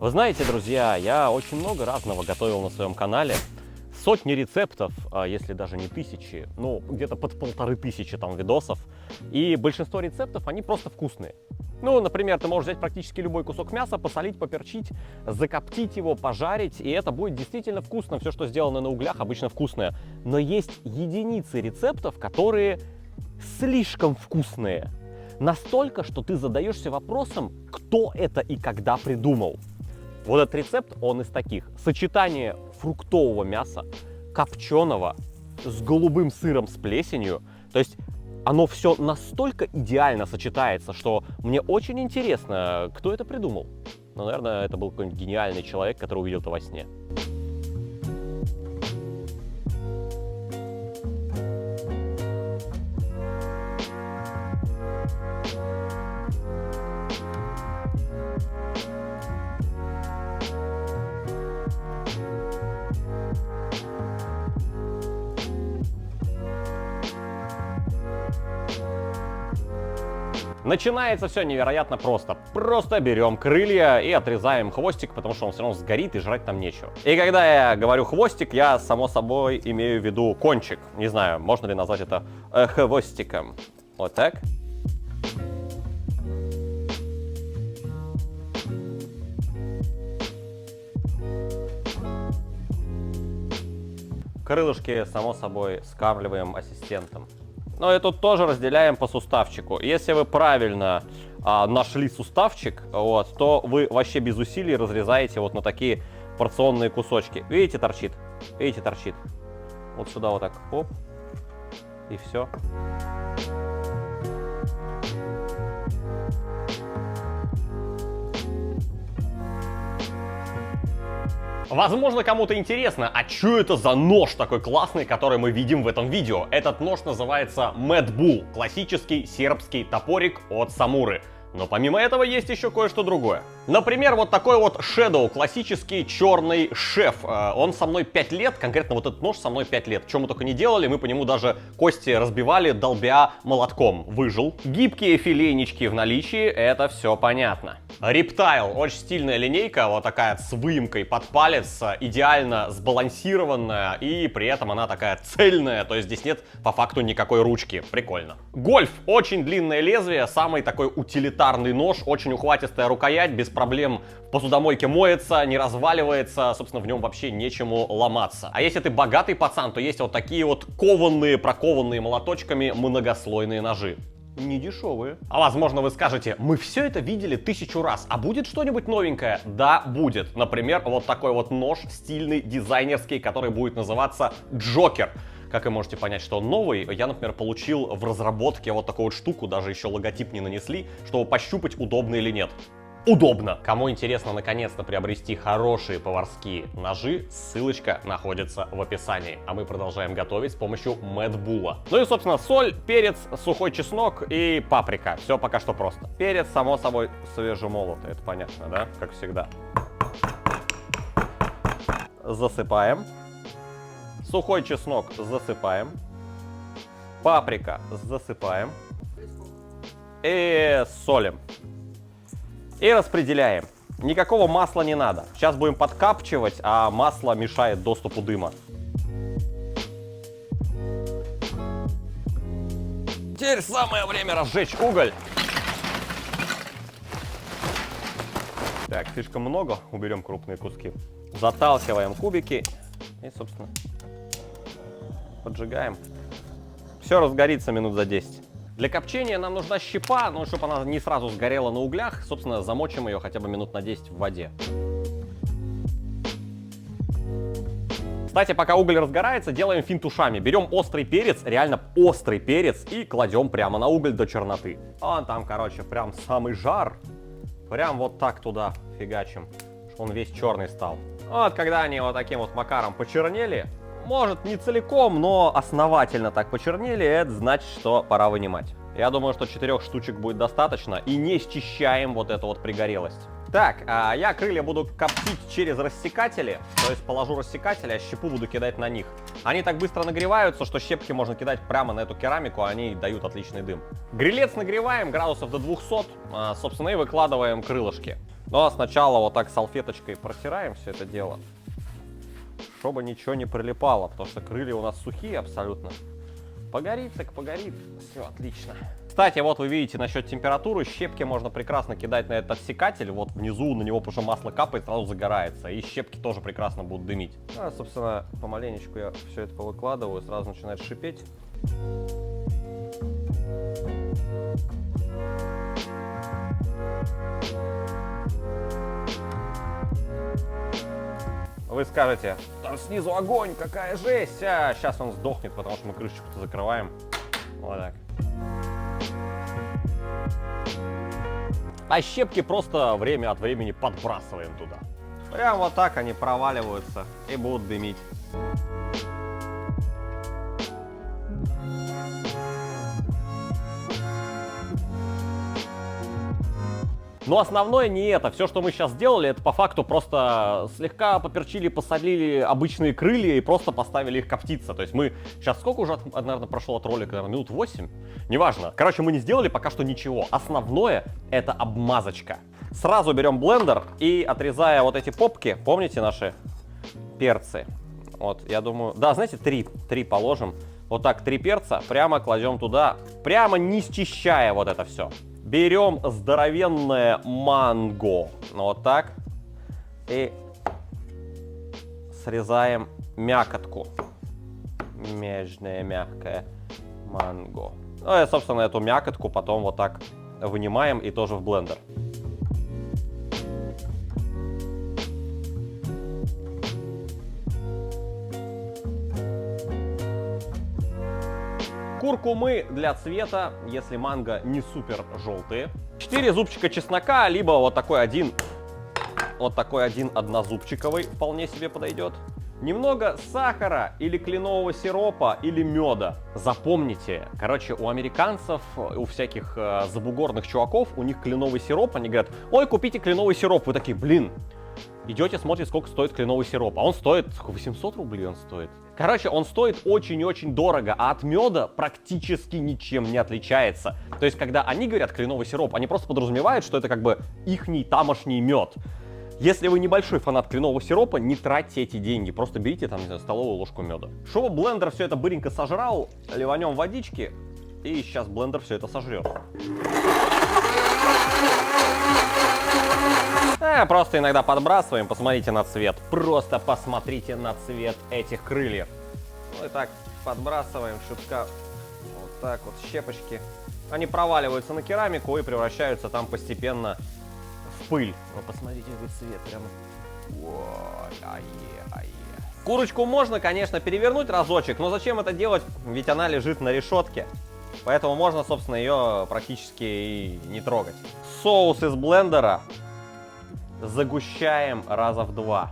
Вы знаете, друзья, я очень много разного готовил на своем канале. Сотни рецептов, если даже не тысячи, ну, где-то под 1500 там видосов. И большинство рецептов, они просто вкусные. Ну, например, ты можешь взять практически любой кусок мяса, посолить, поперчить, закоптить его, пожарить, и это будет действительно вкусно. Все, что сделано на углях, обычно вкусное. Но есть единицы рецептов, которые слишком вкусные. Настолько, что ты задаешься вопросом, кто это и когда придумал. Вот этот рецепт, он из таких. Сочетание фруктового мяса, копченого, с голубым сыром с плесенью. То есть оно все настолько идеально сочетается, что мне очень интересно, кто это придумал. Ну, наверное, это был какой-нибудь гениальный человек, который увидел это во сне. Начинается все невероятно просто. Просто берем крылья и отрезаем хвостик, потому что он все равно сгорит и жрать там нечего. И когда я говорю хвостик, я само собой имею в виду кончик. Не знаю, можно ли назвать это хвостиком. Вот так. Крылышки, само собой, скармливаем ассистентам. Но и тут тоже разделяем по суставчику. Если вы правильно нашли суставчик, вот, то вы вообще без усилий разрезаете вот на такие порционные кусочки. Видите, торчит? Видите, торчит? Вот сюда вот так, оп, и все. Возможно, кому-то интересно, а что это за нож такой классный, который мы видим в этом видео? Этот нож называется Mad Bull, классический сербский топорик от Самуры. Но помимо этого есть еще кое-что другое. Например, вот такой вот Shadow, классический черный шеф. Он со мной 5 лет, конкретно вот этот нож со мной 5 лет. Что мы только не делали, мы по нему даже кости разбивали, долбя молотком. Выжил. Гибкие филейнички в наличии, это все понятно. Reptile, очень стильная линейка, вот такая с выемкой под палец, идеально сбалансированная, и при этом она такая цельная, то есть здесь нет по факту никакой ручки. Прикольно. Гольф, очень длинное лезвие, самый такой утилитарный нож, очень ухватистая рукоять, без проблем в посудомойке моется, не разваливается, собственно, в нем вообще нечему ломаться. А если ты богатый пацан, то есть вот такие вот кованные, прокованные молоточками многослойные ножи. Не дешевые. А возможно, вы скажете, мы все это видели 1000 раз, а будет что-нибудь новенькое? Да, будет. Например, вот такой вот нож стильный, дизайнерский, который будет называться Джокер. Как вы можете понять, что он новый, я, например, получил в разработке вот такую вот штуку, даже еще логотип не нанесли, чтобы пощупать, удобно или нет. Удобно! Кому интересно наконец-то приобрести хорошие поварские ножи, ссылочка находится в описании. А мы продолжаем готовить с помощью Mad Bull. Ну и, собственно, соль, перец, сухой чеснок и паприка. Все пока что просто. Перец, само собой, свежемолотый, это понятно, да? Как всегда. Засыпаем. Сухой чеснок засыпаем. Паприка засыпаем. И солим. И распределяем. Никакого масла не надо. Сейчас будем подкапчивать, а масло мешает доступу дыма. Теперь самое время разжечь уголь. Так, слишком много. Уберем крупные куски. Заталкиваем кубики. И, собственно, поджигаем. Все разгорится минут за 10. Для копчения нам нужна щепа, но чтобы она не сразу сгорела на углях, собственно, замочим ее хотя бы минут на 10 в воде. Кстати, пока уголь разгорается, делаем финт ушами. Берем острый перец, реально острый перец, и кладем прямо на уголь до черноты. А там, короче, прям самый жар. Прям вот так туда фигачим, чтобы он весь черный стал. Вот когда они вот таким вот макаром почернели, может не целиком, но основательно так почернели, это значит, что пора вынимать. Я думаю, что 4 штучек будет достаточно, и не счищаем вот эту вот пригорелость. Так, я крылья буду коптить через рассекатели, то есть положу рассекатели, а щепу буду кидать на них. Они так быстро нагреваются, что щепки можно кидать прямо на эту керамику, они дают отличный дым. Грилец нагреваем градусов до 200, собственно, и выкладываем крылышки. Ну а сначала вот так салфеточкой протираем все это дело, чтобы ничего не прилипало, потому что крылья у нас сухие абсолютно. Погорит так погорит, все отлично. Кстати, вот вы видите насчет температуры, щепки можно прекрасно кидать на этот отсекатель, вот внизу на него, потому что масло капает, сразу загорается, и щепки тоже прекрасно будут дымить. А, собственно, помаленечку я все это повыкладываю, сразу начинает шипеть. Вы скажете, там снизу огонь, какая жесть, а сейчас он сдохнет, потому что мы крышечку-то закрываем. Вот так. А щепки просто время от времени подбрасываем туда. Прям вот так они проваливаются и будут дымить. Но основное не это. Все, что мы сейчас сделали, это по факту просто слегка поперчили, посолили обычные крылья и просто поставили их коптиться. То есть мы сейчас сколько уже, наверное, прошло от ролика? Наверное, минут 8? Неважно. Короче, мы не сделали пока что ничего. Основное это обмазочка. Сразу берем блендер и, отрезая вот эти попки, помните наши перцы? Вот, я думаю, да, знаете, три положим. Вот так 3 перца прямо кладем туда, прямо не счищая вот это все. Берем здоровенное манго, вот так, и срезаем мякотку. Нежное, мягкое манго. Ну и, собственно, эту мякотку потом вот так вынимаем и тоже в блендер. Куркумы для цвета, если манго не супер желтые. 4 зубчика чеснока, либо вот такой один однозубчиковый вполне себе подойдет. Немного сахара или кленового сиропа или меда. Запомните, короче, у американцев, у всяких забугорных чуваков, у них кленовый сироп, они говорят, ой, купите кленовый сироп. Вы такие, блин, идете, смотрите, сколько стоит кленовый сироп. А он стоит, 800 рублей он стоит. Короче, он стоит очень и очень дорого, а от меда практически ничем не отличается. То есть, когда они говорят кленовый сироп, они просто подразумевают, что это как бы ихний тамошний мед. Если вы небольшой фанат кленового сиропа, не тратьте эти деньги, просто берите там, не знаю, столовую ложку меда. Чтобы блендер все это быренько сожрал, ливанем водички, и сейчас блендер все это сожрет. Просто иногда подбрасываем, посмотрите на цвет. Просто посмотрите на цвет этих крыльев. Ну и так подбрасываем чутка, вот так вот, щепочки. Они проваливаются на керамику и превращаются там постепенно в пыль. Ну посмотрите, какой цвет, прямо. Курочку можно, конечно, перевернуть разочек, но зачем это делать? Ведь она лежит на решетке. Поэтому можно, собственно, ее практически и не трогать. Соус из блендера загущаем раза в 2.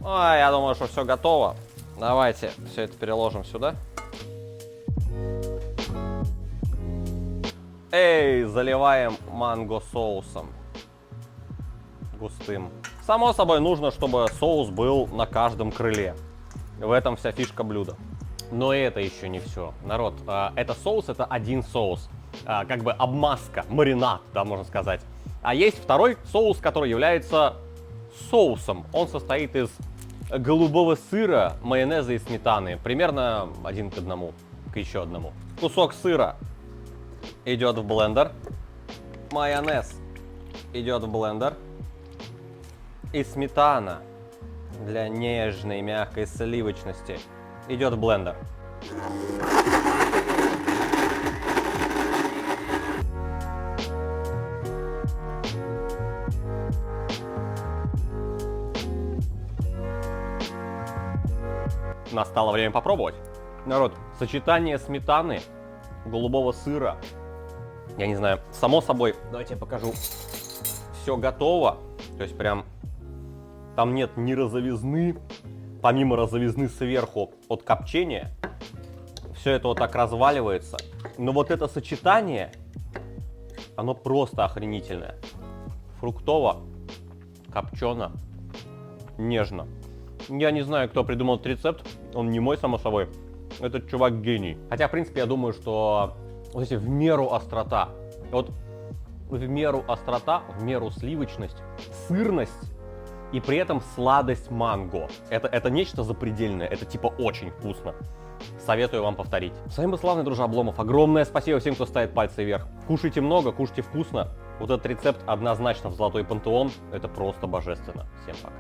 Я думаю, что все готово. Давайте все это переложим сюда. Заливаем манго соусом густым. Само собой нужно, чтобы соус был на каждом крыле. В этом вся фишка блюда. Но это еще не все. Народ, это соус, это один соус. Как бы обмазка, маринад, да, можно сказать. А есть второй соус, который является соусом. Он состоит из голубого сыра, майонеза и сметаны. Примерно 1 к 1, к еще одному. Кусок сыра идет в блендер. Майонез идет в блендер. И сметана для нежной, мягкой сливочности идет в блендер. Настало время попробовать. Народ, сочетание сметаны, голубого сыра, я не знаю, само собой, давайте я покажу. Все готово, то есть прям там нет ни розовизны, помимо розовизны сверху от копчения, все это вот так разваливается. Но вот это сочетание, оно просто охренительное. Фруктово, копчено, нежно. Я не знаю, кто придумал этот рецепт, он не мой, само собой. этот чувак гений. Хотя, в принципе, я думаю, что вот эти в меру острота, вот в меру острота, в меру сливочность, сырность и при этом сладость манго. Это нечто запредельное, это типа очень вкусно. Советую вам повторить. С вами был славный дружа Обломов. Огромное спасибо всем, кто ставит пальцы вверх. Кушайте много, кушайте вкусно. Вот этот рецепт однозначно в золотой пантеон. Это просто божественно. Всем пока.